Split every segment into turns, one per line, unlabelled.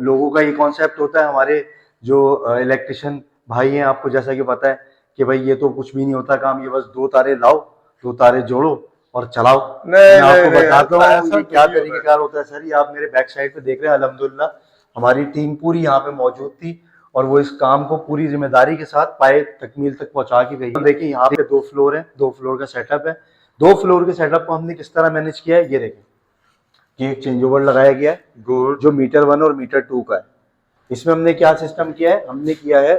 लोगों का ये कॉन्सेप्ट होता है, हमारे जो इलेक्ट्रिशियन भाई हैं, आपको जैसा कि पता है कि भाई ये तो कुछ भी नहीं होता काम, ये बस दो तारे लाओ, दो तारे जोड़ो और चलाओ।
नहीं
मैं
नहीं
आपको
नहीं,
बताता
ऐसा
हूँ
ऐसा
ये
कुछ
क्या
नहीं होता है।
तरीकेकार होता है सर। ये आप मेरे बैक साइड पे देख रहे हैं, अल्हम्दुलिल्लाह हमारी टीम पूरी यहाँ पे मौजूद थी और वो इस काम को पूरी जिम्मेदारी के साथ पाए तकमील तक पहुंचा के गई है। देखिए यहाँ पे 2 फ्लोर है, 2 फ्लोर का सेटअप है। 2 फ्लोर के सेटअप को हमने किस तरह मैनेज किया है, ये देखें कि एक चेंज ओवर लगाया गया है
गुड।
जो मीटर 1 और मीटर 2 का है। इसमें हमने क्या सिस्टम किया है, हमने किया है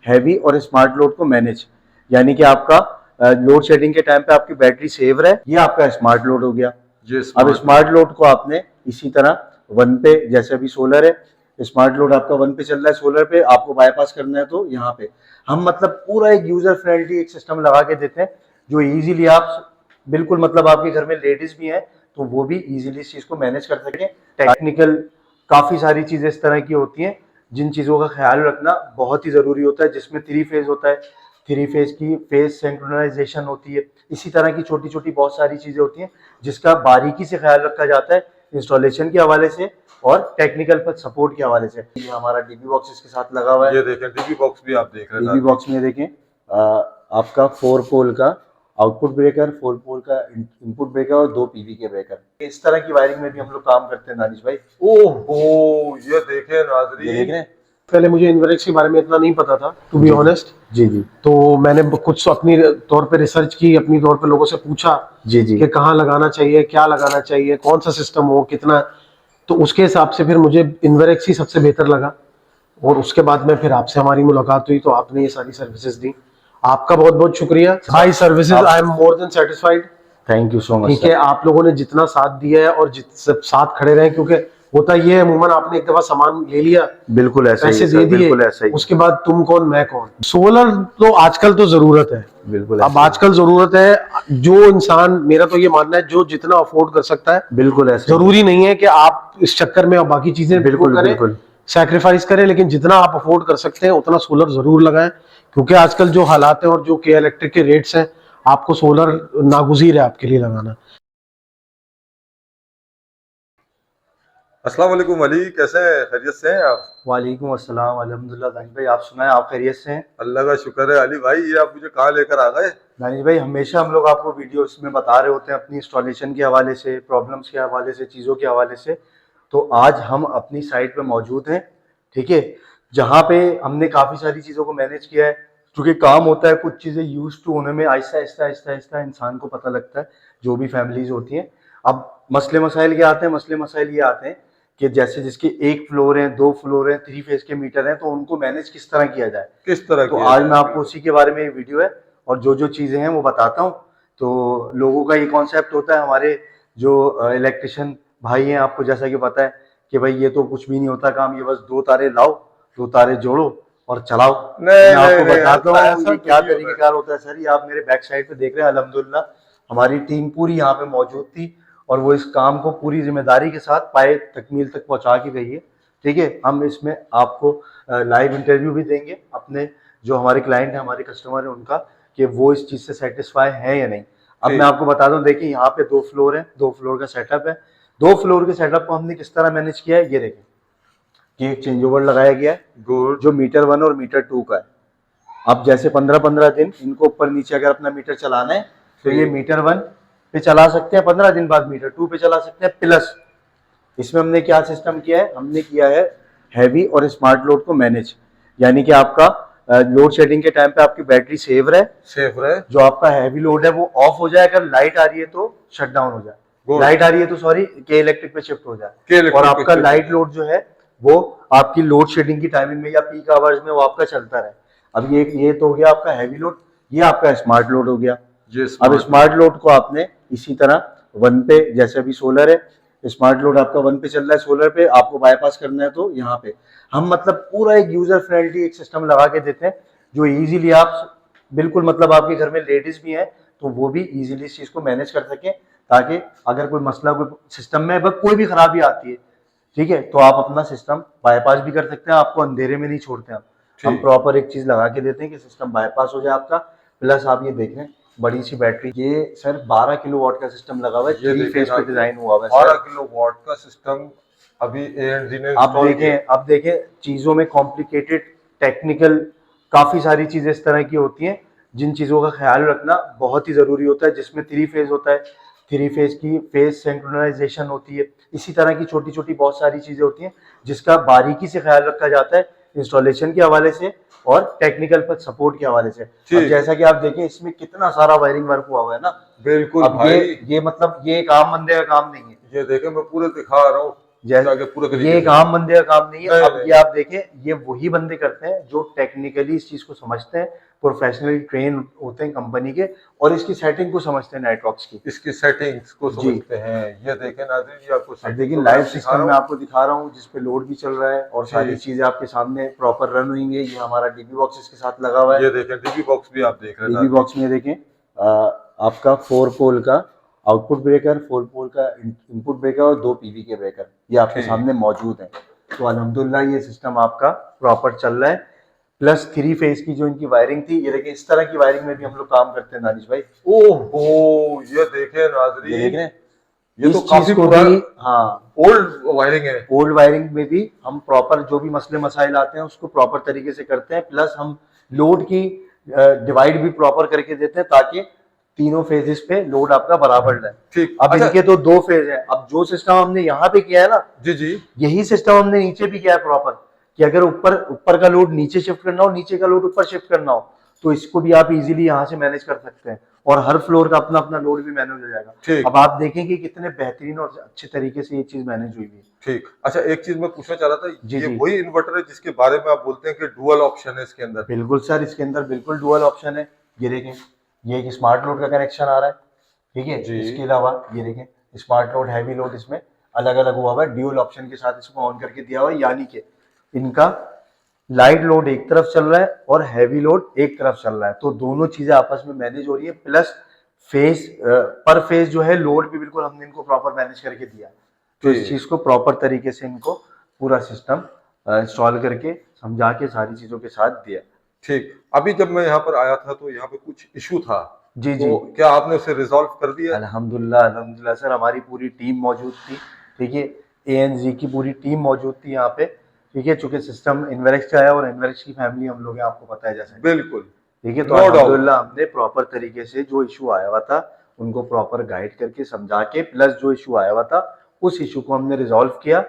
हैवी और स्मार्ट लोड को मैनेज, यानी कि आपका लोड शेडिंग के टाइम पे आपकी बैटरी सेव रहे, ये आपका स्मार्ट लोड हो गया।
जी
अब स्मार्ट लोड को आपने इसी तरह 1 पे, जैसे अभी सोलर है, स्मार्ट लोड आपका 1 पे चल रहा है, सोलर पे आपको बाईपास करना है तो यहाँ पे हम मतलब पूरा एक यूजर फ्रेंडली एक सिस्टम लगा के देते हैं जो इजीली आप बिल्कुल मतलब आपके घर में लेडीज भी हैं तो वो भी इजीली इस चीज को मैनेज कर सकें। टेक्निकल काफी सारी चीजें इस तरह की होती हैं जिन चीजों का ख्याल रखना बहुत ही जरूरी होता है, जिसमें 3 फेज होता है, 3 फेज की फेज सिंक्रोनाइजेशन होती है, इसी तरह की छोटी छोटी बहुत सारी चीजें होती हैं जिसका बारीकी से ख्याल रखा जाता है इंस्टॉलेशन के हवाले से और टेक्निकल पर सपोर्ट के हवाले से। ये हमारा डीबी बॉक्स इसके साथ लगा हुआ है।
ये देखें डीबी बॉक्स भी आप देख रहे हैं।
डीबी बॉक्स में देखें आपका 4 पोल का आउटपुट ब्रेकर, 4 पोल का इनपुट ब्रेकर और 2 पीवी के ब्रेकर। इस तरह की वायरिंग में भी हम लोग काम करते हैं दानिश भाई।
ओहो, ये देखें
ये
नाजरीन।
देख रहे हैं।
पहले मुझे इनवेरेक्स के बारे में इतना नहीं पता था, टू बी ऑनेस्ट।
जी जी
तो मैंने कुछ अपनी तौर पे रिसर्च की, अपनी तौर पे लोगों से पूछा
जी जी
कि कहाँ लगाना चाहिए, क्या लगाना चाहिए, कौन सा सिस्टम हो, कितना। तो उसके हिसाब से फिर मुझे इनवेरेक्स ही सबसे बेहतर लगा और उसके बाद में फिर आपसे हमारी मुलाकात हुई तो आपने ये सारी सर्विसेज दी। आपका बहुत बहुत शुक्रिया। By services I am more than satisfied.
Thank you so much.
ठीक है, आप लोगों ने जितना साथ दिया है और सब साथ खड़े रहे, क्योंकि होता ये है अमूमन आपने एक दफा सामान ले लिया,
बिल्कुल ऐसा ही
पैसे
है
दे
सर,
दिए,
बिल्कुल ऐसा ही।
उसके बाद तुम कौन मैं कौन। सोलर तो आजकल तो जरूरत है,
बिल्कुल
अब
ऐसा ही।
आजकल जरूरत है। जो इंसान, मेरा तो ये मानना है, जो जितना अफोर्ड कर सकता है,
बिल्कुल ऐसा ही।
जरूरी नहीं है कि आप इस चक्कर में बाकी चीजें
बिल्कुल
करें,
बिल्कुल
सैक्रिफाइस करें, लेकिन जितना आप अफोर्ड कर सकते हैं उतना सोलर जरूर लगाएं, क्योंकि आजकल जो हालात हैं और जो के इलेक्ट्रिक के रेट्स हैं, आपको सोलर नागुज़ीर है आपके लिए लगाना।
अस्सलाम वालेकुम अली, कैसे हैं? खैरियत से हैं आप?
वालेकुम अस्सलाम, अल्हम्दुलिल्लाह। दानिश भाई आप सुनाएं, आप खैरियत से हैं?
अल्लाह का शुक्र है। अली भाई, ये आप मुझे कहाँ लेकर आ गए?
दानिश भाई हमेशा हम लोग आपको वीडियोस में बता रहे होते हैं अपनी इंस्टॉलेशन के हवाले से, प्रॉब्लम्स के हवाले से, चीज़ों के हवाले से। तो आज हम अपनी साइट पे मौजूद हैं, ठीक है, जहाँ पे हमने काफ़ी सारी चीज़ों को मैनेज किया है। क्योंकि काम होता है, कुछ चीज़ें यूज टू होने में आहिस्ता आहिस्ता आहिस्ता आहिस्ता इंसान को पता लगता है, जो भी फैमिलीज होती हैं। अब मसले मसाइल क्या आते हैं, मसले मसाइल ये आते हैं कि जैसे जिसके 1 फ्लोर है, 2 फ्लोर है, 3 फेज के मीटर हैं, तो उनको मैनेज किस तरह किया जाए।
किस तरह
तो
किया
आज
जाए?
मैं आपको उसी के बारे में वीडियो है और जो जो चीज़ें हैं वो बताता हूँ। तो लोगों का ये कॉन्सेप्ट होता है, हमारे जो इलेक्ट्रिशियन भाई हैं, आपको जैसा कि पता है कि भाई ये तो कुछ भी नहीं होता काम, ये बस दो तारे लाओ, दो तारे जोड़ो और चलाओ।
नहीं
मैं आपको
नहीं नहीं,
बताता
ऐसा
हूँ
ऐसा
ये
कुछ
क्या
नहीं होता है।
तरीकेकार होता है सर। ये आप मेरे बैक साइड पे देख रहे हैं, अल्हम्दुलिल्लाह हमारी टीम पूरी यहाँ पे मौजूद थी और वो इस काम को पूरी जिम्मेदारी के साथ पाए तकमील तक पहुंचा के गई है। ठीक है, हम इसमें आपको लाइव इंटरव्यू भी देंगे अपने जो हमारे क्लाइंट हैं, हमारे कस्टमर हैं उनका, कि वो इस चीज से सेटिस्फाई है या नहीं। अब मैं आपको बता दूं, देखिए यहाँ पे 2 फ्लोर है, 2 फ्लोर का सेटअप है। 2 फ्लोर के सेटअप को हमने किस तरह मैनेज किया है, ये देखें कि एक चेंज ओवर लगाया गया है
गुड।
जो मीटर 1 और मीटर 2 का है। अब जैसे 15-15 दिन इनको ऊपर नीचे अगर अपना मीटर चलाना है तो ये मीटर 1 पे चला सकते हैं, 15 दिन बाद मीटर 2 पे चला सकते हैं। प्लस इसमें हमने क्या सिस्टम किया है, हमने किया है हैवी और स्मार्ट लोड को मैनेज, यानी कि आपका लोड शेडिंग के टाइम पे आपकी बैटरी सेव रहे,
सेफ रहे।
जो आपका हैवी लोड है वो ऑफ हो जाए, अगर लाइट आ रही है तो शट डाउन हो जाए,
Good.
लाइट आ रही है तो सॉरी के इलेक्ट्रिक पे शिफ्ट हो
के
जाए,
इलेक्ट्रिक
और
पे
आपका
shift
लाइट
हो
लोड जो है वो आपकी लोड शेडिंग की टाइमिंग में या पीक आवर्स में वो आपका चलता रहे। अब ये तो हो गया आपका हैवी लोड, ये आपका स्मार्ट लोड हो गया।
जी,
अब स्मार्ट लोड को आपने इसी तरह 1 पे, जैसे अभी सोलर है, स्मार्ट लोड आपका 1 पे चल रहा है, सोलर पे आपको बाईपास करना है तो यहाँ पे हम मतलब पूरा एक यूजर फ्रेंडली एक सिस्टम लगा के देते हैं जो इजीली आप बिल्कुल मतलब आपके घर में लेडीज भी हैं तो वो भी इजीली इस चीज को मैनेज कर सके, ताकि अगर कोई मसला कोई सिस्टम में अगर कोई भी खराबी आती है, ठीक है, तो आप अपना सिस्टम बाईपास भी कर सकते हैं, आपको अंधेरे में नहीं छोड़ते हम प्रॉपर एक चीज लगा के देते हैं कि सिस्टम बाईपास हो जाए आपका। प्लस आप ये देख रहे हैं बड़ी सी बैटरी, ये सर 12 किलोवाट का सिस्टम लगा हुआ है, 3 फेज पे डिजाइन हुआ हुआ है
12 किलो वाट का सिस्टम अभी ANZ ने
आप
install किया।
देखें, आप देखें चीजों में कॉम्प्लिकेटेड टेक्निकल काफी सारी चीजें इस तरह की होती हैं जिन चीजों का ख्याल रखना बहुत ही जरूरी होता है, जिसमें 3 फेज होता है। 3 फेज की फेज सिंक्रोनाइजेशन होती है, इसी तरह की छोटी छोटी बहुत सारी चीजें होती हैं जिसका बारीकी से ख्याल रखा जाता है इंस्टॉलेशन के हवाले से और टेक्निकल पर सपोर्ट के हवाले से। अब
ठीक।
जैसा कि आप देखें इसमें कितना सारा वायरिंग वर्क हुआ हुआ है ना।
बिल्कुल
अब
भाई,
ये मतलब ये एक आम बंदे का काम नहीं है।
ये देखे मैं पूरे दिखा रहा हूँ जाके पूरे
ये
तरीके
एक
से।
आम बंदे का काम नहीं है।
नहीं,
अब
नहीं।
ये आप देखें, ये वही बंदे करते हैं जो टेक्निकली इस चीज को समझते हैं, प्रोफेशनली ट्रेन होते हैं कंपनी के और इसकी सेटिंग को समझते हैं नाइट्रॉक्स की।
इसकी सेटिंग्स को
जी।
समझते हैं। ये देखें नाज़रीन, ये आपको
अब
सेटिंग
देखिए
तो
लाइव
मैं दिखा
सिस्टम
रहा
में
हूँ।
आपको दिखा रहा हूँ जिसपे लोड भी चल रहा है और सारी
जी।
चीजें आपके सामने प्रॉपर रन हुई है। ये हमारा डीबी बॉक्स इसके साथ लगा हुआ है।
ये देखें डीबी बॉक्स भी आप देख रहे हैं
डीबी बॉक्स में देखें आपका 4 पोल का आउटपुट ब्रेकर, 4 पोल का इनपुट ब्रेकर और 2 पीवी के ब्रेकर ये आपके
ठीक।
सामने मौजूद है। तो अल्हम्दुलिल्लाह ये सिस्टम आपका प्रॉपर चल रहा है। प्लस 3 फेज की जो इनकी वायरिंग थी, ये देखिए इस तरह की वायरिंग में भी हम लोग काम करते हैं दानिश भाई।
ओहो, ये देखें
ये
नाज़रीन,
देख रहे हैं,
ये तो
इस
काफी
चीज को
पुराना
भी, हाँ,
ओल्ड वायरिंग है।
ओल्ड वायरिंग में भी हम प्रॉपर जो भी मसले मसाइल आते हैं उसको प्रॉपर तरीके से करते हैं। प्लस हम लोड की डिवाइड भी प्रॉपर करके देते हैं ताकि तीनों फेजेस पे लोड आपका बराबर रहे।
ठीक।
अब
अच्छा।
इनके तो 2 फेज है। अब जो सिस्टम हमने यहाँ पे किया है ना,
जी जी।
यही सिस्टम हमने नीचे भी किया है प्रॉपर, कि अगर ऊपर का लोड नीचे शिफ्ट करना हो, नीचे का लोड ऊपर शिफ्ट करना हो, तो इसको भी आप इजीली यहाँ से मैनेज कर सकते हैं और हर फ्लोर का अपना अपना लोड भी मैनेज हो जाएगा।
ठीक।
अब आप देखें कि कितने बेहतरीन और अच्छे तरीके से ये चीज मैनेज हुई है।
ठीक। अच्छा, एक चीज मैं पूछना चाह रहा था,
जी,
ये
जी।
वही इन्वर्टर है जिसके बारे में आप बोलते हैं कि डुअल ऑप्शन है इसके अंदर?
बिल्कुल सर, इसके अंदर बिल्कुल डुअल ऑप्शन है। ये देखें, ये एक स्मार्ट लोड का कनेक्शन आ रहा है, ठीक है।
जी।
इसके अलावा ये देखें स्मार्ट लोड, हैवी लोड इसमें अलग अलग हुआ हुआ है, ड्यूल ऑप्शन के साथ इसको ऑन करके दिया हुआ है, यानी कि इनका लाइट लोड एक तरफ चल रहा है और हैवी लोड एक तरफ चल रहा है, तो दोनों चीजें आपस में मैनेज हो रही है। प्लस फेज पर फेज जो है लोड भी बिल्कुल हमने इनको प्रॉपर मैनेज करके दिया, तो इस
ठीक।
चीज को प्रॉपर तरीके से इनको पूरा सिस्टम इंस्टॉल करके समझा के सारी चीजों के साथ दिया।
ठीक। अभी जब मैं यहाँ पर आया था तो यहाँ पे कुछ इशू था,
जी जी,
तो क्या आपने उसे रिजॉल्व कर दिया?
अल्हम्दुलिल्लाह अल्हम्दुलिल्लाह सर, हमारी पूरी टीम मौजूद थी, ठीक है। ANZ की पूरी टीम मौजूद थी यहाँ पे, ठीक है। चूंकि सिस्टम इन्वेरेक्स का है और इन्वेरेक्स की फैमिली हम लोग हैं, आपको पता है जैसे,
बिल्कुल।
ठीक है। तो
No doubt।
अल्हम्दुलिल्लाह हमने प्रॉपर तरीके से जो इशू आया हुआ था उनको प्रॉपर गाइड करके समझा के, प्लस जो इशू आया हुआ था उस इशू को हमने रिजॉल्व किया।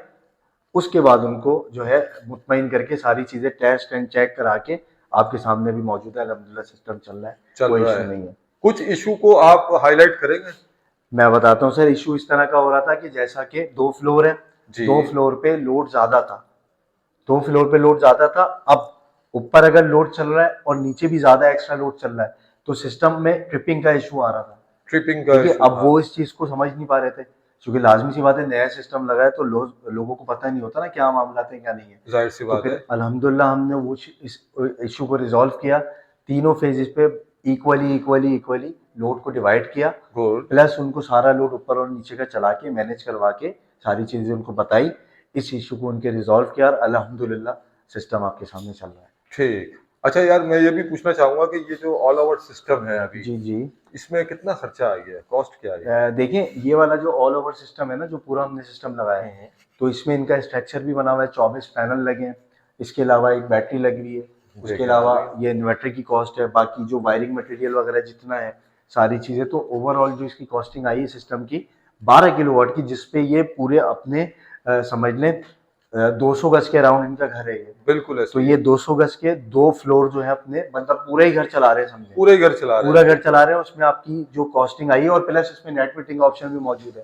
उसके बाद उनको जो है मुतमईन करके सारी चीजें टेस्ट एंड चेक करा के आपके सामने भी मौजूद है। अल्हम्दुलिल्लाह सिस्टम चल रहा है,
चल
कोई
रहा
इशू
है।
नहीं है।
कुछ इशू को आप हाईलाइट करेंगे?
मैं बताता हूँ सर, इशू इस तरह का हो रहा था कि जैसा कि 2 फ्लोर है,
जी।
2 फ्लोर पे लोड ज्यादा था, 2 फ्लोर पे लोड ज्यादा था। अब ऊपर अगर लोड चल रहा है और नीचे भी ज्यादा एक्स्ट्रा लोड चल रहा है तो सिस्टम में ट्रिपिंग का इशू आ रहा था,
ट्रिपिंग का
ठीक है।
issue
अब
था।
वो इस चीज को समझ नहीं पा रहे थे, क्योंकि लाजमी सी बात है नया सिस्टम लगा है तो लोगों को पता नहीं होता ना क्या मामला है क्या नहीं है।
जाहिर सी
तो
बात
फिर
है।
अल्हम्दुलिल्लाह हमने वो इस इशू को रिजॉल्व किया, तीनों फेजेस पे इक्वली लोड को डिवाइड किया,
गुड।
प्लस उनको सारा लोड ऊपर और नीचे का चला के मैनेज करवा के सारी चीजें उनको बताई, इस इशू को उनके रिजॉल्व किया और अल्हम्दुलिल्लाह सिस्टम आपके सामने चल रहा है।
ठीक। अच्छा यार, मैं ये भी पूछना चाहूंगा कि ये जो ऑल ओवर सिस्टम है अभी,
जी जी,
इसमें कितना खर्चा आ गया, कॉस्ट क्या आ गया?
देखिए ये वाला जो ऑल ओवर सिस्टम है ना, जो पूरा हमने सिस्टम लगाया है, तो इसमें इनका स्ट्रक्चर भी बना हुआ है, 24 पैनल लगे हैं, इसके अलावा एक बैटरी लगी हुई है, उसके
देखिए
अलावा
भाई।
ये इन्वर्टर की कॉस्ट है, बाकी जो वायरिंग मटेरियल वगैरह जितना है सारी चीजें, तो ओवरऑल जो इसकी कॉस्टिंग आई है सिस्टम की 12 किलोवाट की, जिसपे ये पूरे अपने समझ लें 200 गज के अराउंड इनका घर है ये।
बिल्कुल ऐसे
तो
ही।
ये 200 गज के 2 फ्लोर जो है अपने, मतलब पूरा ही घर चला रहे हैं समझे,
पूरे घर चला रहे
पूरा
हैं।
घर चला रहे हैं। उसमें आपकी जो कॉस्टिंग आई है और प्लस इसमें नेट मीटिंग ऑप्शन भी मौजूद है।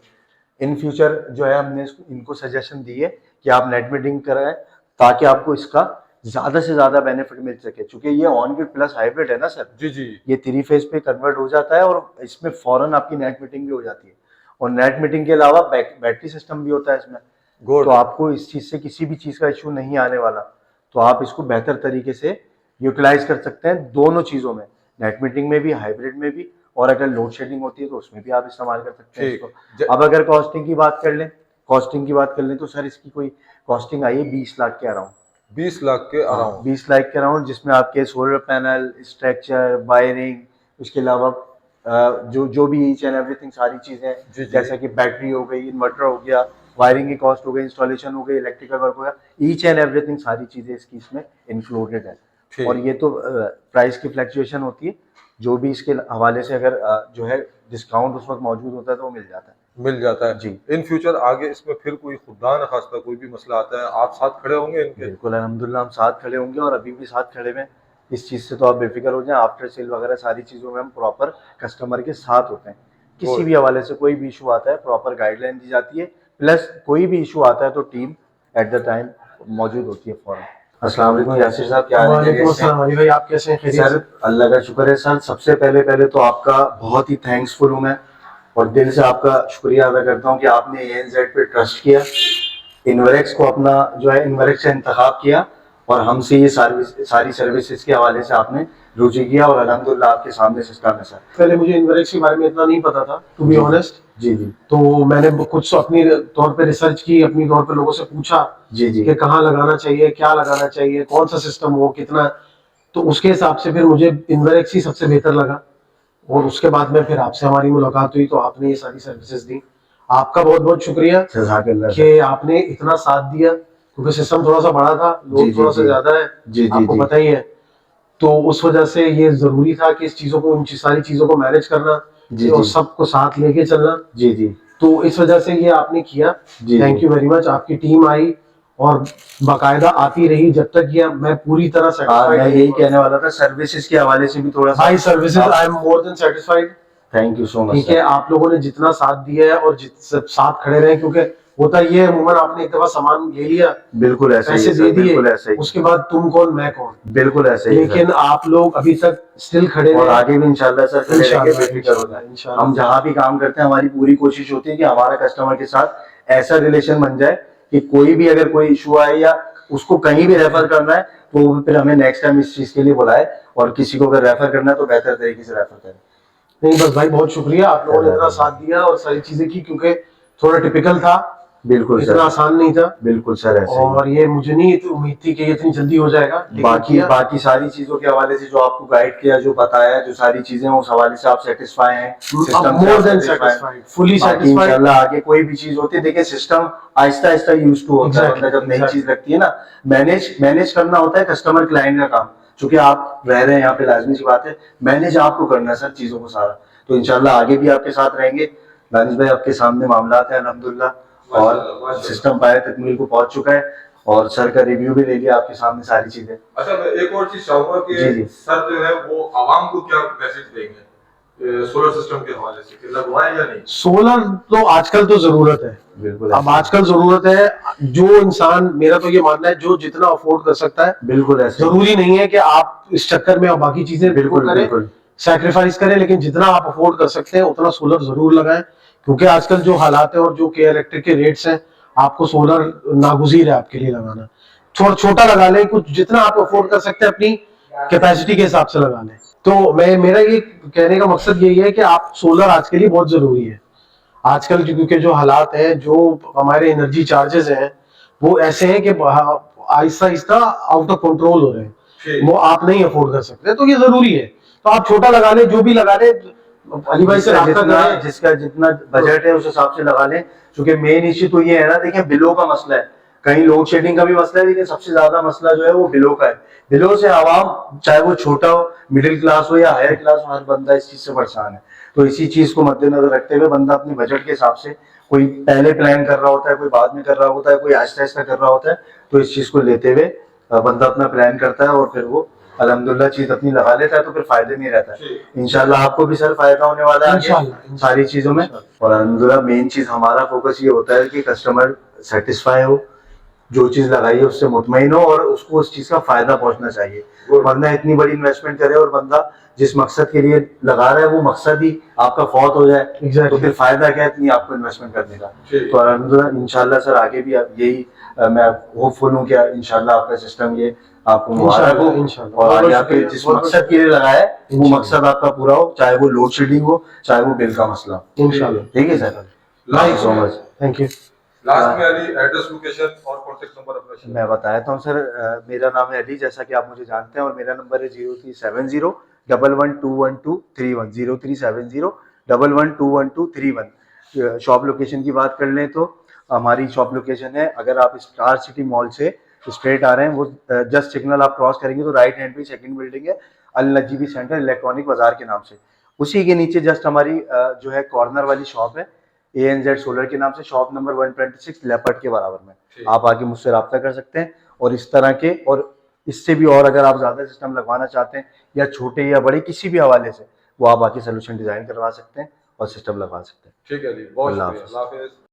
इन फ्यूचर जो है हमने इनको सजेशन दी है कि आप नेट मीटिंग कराएं ताकि आपको इसका ज्यादा से ज्यादा बेनिफिट मिल सके, क्योंकि ये ऑन ग्रिड प्लस हाइब्रिड है ना सर,
जी जी।
ये 3 फेज पे कन्वर्ट हो जाता है और इसमें फौरन आपकी नेट मीटिंग भी हो जाती है। और नेट मीटिंग के अलावा बैटरी सिस्टम भी होता है इसमें,
गुड।
तो आपको इस चीज से किसी भी चीज का इश्यू नहीं आने वाला। तो आप इसको बेहतर तरीके से यूटिलाइज कर सकते हैं दोनों चीजों में, नेट मीटिंग में भी, हाइब्रिड में भी, और अगर लोड शेडिंग होती है तो उसमें भी आप इस्तेमाल कर सकते हैं
ठीक।
इसको। अब अगर कॉस्टिंग की बात कर लें, तो सर इसकी कोई कॉस्टिंग आई है 20 लाख के अराउंड।
20 लाख के अराउंड।
20 लाख के अराउंड, जिसमें आपके सोलर पैनल, स्ट्रक्चर, वायरिंग, उसके अलावा जो भी ईच एंड एवरीथिंग सारी चीजें,
जी, जी।
जैसा कि बैटरी हो गई, इन्वर्टर हो गया, वायरिंग की कॉस्ट हो गई, इंस्टॉलेशन हो गई, इलेक्ट्रिकल वर्क हो गया, ईच एंड एवरीथिंग सारी चीजें इसकी इसमें इंक्लूडेड है।
ठीक।
और ये तो प्राइस की फ्लक्चुएशन होती है, जो भी इसके हवाले से अगर जो है डिस्काउंट उस वक्त मौजूद होता है तो वो मिल जाता है।
मिल जाता है
जी।
इन फ्यूचर आगे इसमें फिर कोई खुदा न खास्ता कोई भी मसला आता है, आप साथ खड़े होंगे इनके?
बिल्कुल अल्हम्दुलिल्लाह हम साथ खड़े होंगे और अभी भी साथ खड़े हैं, इस चीज़ से तो आप बेफिक्र हो जाएं। आफ्टर सेल वगैरह सारी चीज़ों में हम प्रॉपर कस्टमर के साथ होते हैं। किसी
Good.
भी हवाले से कोई भी इशू आता है प्रॉपर गाइडलाइन दी जाती है, प्लस कोई भी इशू आता है तो टीम एट द टाइम मौजूद होती है फौरन। अस्सलाम वालेकुम यासिर साहब, क्या हाल है?
वालेकुम अस्सलाम अली भाई, आप कैसे हैं? खैरियत से?
सर अल्लाह का शुक्र है सर। सबसे पहले तो आपका बहुत ही थैंक्सफुल हूँ मैं, और दिल से आपका शुक्रिया अदा करता हूँ कि आपने ANZ पे ट्रस्ट किया, इन्वरेक्स को अपना जो है इन्वरेक्स से इंतखाब किया, और हमसे ये सारी सर्विसेज के हवाले से आपने रुचि किया, और अल्हम्दुलिल्लाह आपके सामने सिस्टम है सर।
पहले मुझे इन्वेरेक्स के बारे में इतना नहीं पता था, टू बी ऑनेस्ट।
जी जी
तो मैंने कुछ अपनी तौर पे रिसर्च की, अपनी तौर पे लोगों से पूछा
जी जी
कि कहाँ लगाना चाहिए, क्या लगाना चाहिए, कौन सा सिस्टम हो, कितना। तो उसके हिसाब से फिर मुझे इन्वेरेक्स ही सबसे बेहतर लगा, और उसके बाद में फिर आपसे हमारी मुलाकात हुई तो आपने ये सारी सर्विसेज दी। आपका बहुत बहुत शुक्रिया
जज़ाकल्लाह सर।
कि आपने इतना साथ दिया, क्योंकि सिस्टम थोड़ा सा बड़ा था,
जी,
लोग थोड़ा सा
जी।
ज्यादा है,
जी, जी,
आपको
जी।
पता ही है। तो उस वजह से ये जरूरी था कि इस चीजों को, इन सारी चीजों को मैनेज करना
जी,
और
जी।
सबको साथ लेके चलना।
जी जी
तो इस वजह से ये आपने किया,
जी,
थैंक
जी।
You very much. आपकी टीम आई और बाकायदा आती रही जब तक ये मैं पूरी तरह
मैं
सेटिस्फाइड।
यही कहने वाला था, सर्विसेज के हवाले से भी थोड़ा सा।
भाई services I am more than satisfied.
Thank you so much
ठीक है, आप लोगों ने जितना साथ दिया है और सब साथ खड़े रहे, क्योंकि होता ये है अमूमन, आपने एक दफा सामान ले लिया,
बिल्कुल ऐसा ही
पैसे
है
दे
सर, बिल्कुल
दिए,
ऐसा ही,
उसके बाद तुम कौन मैं कौन।
बिल्कुल ऐसा ही है
लेकिन
सर।
आप लोग अभी तक स्टिल खड़े
और
रहे।
आगे भी इंशाल्लाह सर खड़े रहेंगे,
इंशाल्लाह,
बेफिक्र हो जाए।
इंशाल्लाह, इंशाल्लाह।
हम जहाँ भी काम करते हैं हमारी पूरी कोशिश होती है कि हमारा कस्टमर के साथ ऐसा रिलेशन बन जाए कि कोई भी अगर कोई इशू आए या उसको कहीं भी रेफर करना है तो वो फिर हमें नेक्स्ट टाइम इस चीज के लिए बुलाए, और किसी को अगर रेफर करना है तो बेहतर तरीके से रेफर करें।
नहीं बस भाई बहुत शुक्रिया, आप लोगों ने इतना साथ दिया और सारी चीजें की, क्योंकि थोड़ा टिपिकल था,
बिल्कुल सर,
इतना आसान नहीं था।
बिल्कुल सर ऐसे ही।
और ये मुझे नहीं उम्मीद थी कि ये इतनी जल्दी हो जाएगा, लेकिन
बाकी
किया।
बाकी सारी चीजों के हवाले से जो आपको गाइड किया, जो बताया, जो सारी चीजें उस हवाले से आप सेटिस्फाई हैं? System
more than satisfied, fully satisfied.
इंशाल्लाह आगे कोई भी चीज होती है, देखिए system Aahista Aahista use to होता है,
Exactly,
मतलब जब नई
exactly.
चीज लगती है ना, मैनेज करना होता है कस्टमर क्लाइंट का काम, चूंकि आप रह रहे हैं यहाँ पे, लाजमी सी बात है मैनेज आपको करना है सर चीजों को सारा। तो इंशाल्लाह आगे भी आपके साथ रहेंगे। दानिश भाई आपके सामने मामलात है अल्हम्दुलिल्लाह, और सिस्टम पाए तकमील को पहुंच चुका है, और सर का रिव्यू भी ले लिया आपके सामने सारी चीजें।
अच्छा, मैं एक और चीज चाहूंगा कि
जी, जी।
सर जो है वो आवाम को क्या मैसेज देंगे सोलर सिस्टम के हवाले से, कि लगवाएं या नहीं?
सोलर तो आजकल तो जरूरत है,
बिल्कुल
अब आजकल जरूरत है। जो इंसान, मेरा तो ये मानना है, जो जितना अफोर्ड कर सकता है,
बिल्कुल ऐसे
जरूरी नहीं है कि आप इस चक्कर में और बाकी चीजें
बिल्कुल
करें,
बिल्कुल
सैक्रिफाइस करें, लेकिन जितना आप अफोर्ड कर सकते हैं उतना सोलर जरूर लगाएं, क्योंकि आजकल जो हालात है और जो के इलेक्ट्रिक के रेट्स हैं, आपको सोलर नागुज़ीर है आपके लिए लगाना। छोटा लगा लें, कुछ जितना आप अफोर्ड कर सकते हैं अपनी कैपेसिटी के हिसाब से लगा लें। तो मेरा ये कहने का मकसद यही है कि आप, सोलर आज के लिए बहुत जरूरी है आजकल, क्योंकि जो हालात हैं, जो हमारे एनर्जी चार्जेस हैं, वो ऐसे हैं कि Aahista Aahista out of control हो रहे हैं, वो आप नहीं अफोर्ड कर सकते, तो ये जरूरी है। तो आप छोटा लगा लें, जो भी लगा लें, अली भाई से राब्ता करें,
जिसका जितना बजट है उस हिसाब से लगा लें, क्योंकि मेन इश्यू तो ये है ना, देखिए बिलों का मसला है, कहीं लोड शेडिंग का भी मसला है, लेकिन सबसे ज्यादा मसला जो है वो बिलों का है। बिलों से आवाम, चाहे वो छोटा हो, मिडिल क्लास हो या हायर क्लास हो, हर बंदा इस चीज से परेशान है। तो इसी चीज को मद्देनजर रखते हुए बंदा अपने बजट के हिसाब से, कोई पहले प्लान कर रहा होता है, कोई बाद में कर रहा होता है, कोई आहिस्ता आहिस्ता कर रहा होता है, तो इस चीज को लेते हुए बंदा अपना प्लान करता है और फिर वो अल्हम्दुलिल्लाह चीज अपनी लगा लेता है, तो फिर फायदे नहीं रहता है। इंशाल्लाह आपको भी सर फायदा होने वाला है आगे सारी चीजों में, और अल्हम्दुलिल्लाह मेन चीज हमारा फोकस ये होता है कि कस्टमर सेटिस्फाई हो, जो चीज लगाई है उससे मुतमईन हो, और उसको उस चीज का फायदा पहुंचना चाहिए। वरना इतनी बड़ी इन्वेस्टमेंट करे और बंदा जिस मकसद के लिए लगा रहा है वो मकसद ही आपका फौत हो जाए, तो फिर फायदा क्या इतनी आपको इन्वेस्टमेंट करने का। तो अल्हम्दुलिल्लाह इंशाल्लाह सर आगे भी आप यही, मैं होपफुल हूँ कि इंशाल्लाह आपका सिस्टम ये आपको मुबारक हो, और आगे आपके जिस मकसद के लिए लगाया है वो मकसद आपका पूरा हो, चाहे वो लोड शेडिंग हो, चाहे वो बिल का मसला हो।
इंशाल्लाह।
ठीक है sir, thank you so much.
Thank you.
Last में अली, एड्रेस, लोकेशन और कॉन्टेक्ट नंबर अपना शेयर।
मैं बताता हूँ सर, मेरा नाम है अली, जैसा कि आप मुझे जानते हैं, और मेरा नंबर है 0370111231, 0370111231। शॉप लोकेशन की बात कर लें तो हमारी शॉप लोकेशन है, अगर आप स्टार सिटी मॉल से स्ट्रेट आ रहे हैं, वो जस्ट सिग्नल आप क्रॉस करेंगे तो राइट हैंड पे सेकंड बिल्डिंग है, अल नजीबी सेंटर इलेक्ट्रॉनिक बाजार के नाम से। उसी के नीचे जस्ट हमारी जो है कॉर्नर वाली शॉप है, ANZ सोलर के नाम से, शॉप नंबर 126 लेपर्ड के बराबर में।
ठीक।
आप आके मुझसे रब्ता कर सकते हैं, और इस तरह के और इससे भी और अगर आप ज्यादा सिस्टम लगवाना चाहते हैं या छोटे या बड़े किसी भी हवाले से, वो आप आके सोल्यूशन डिजाइन करवा सकते हैं और सिस्टम लगवा सकते हैं।
ठीक है जी, बहुत
अल्लाह
शुक्रिया,
हाफ़िज़।
अल्लाह हाफ़िज़।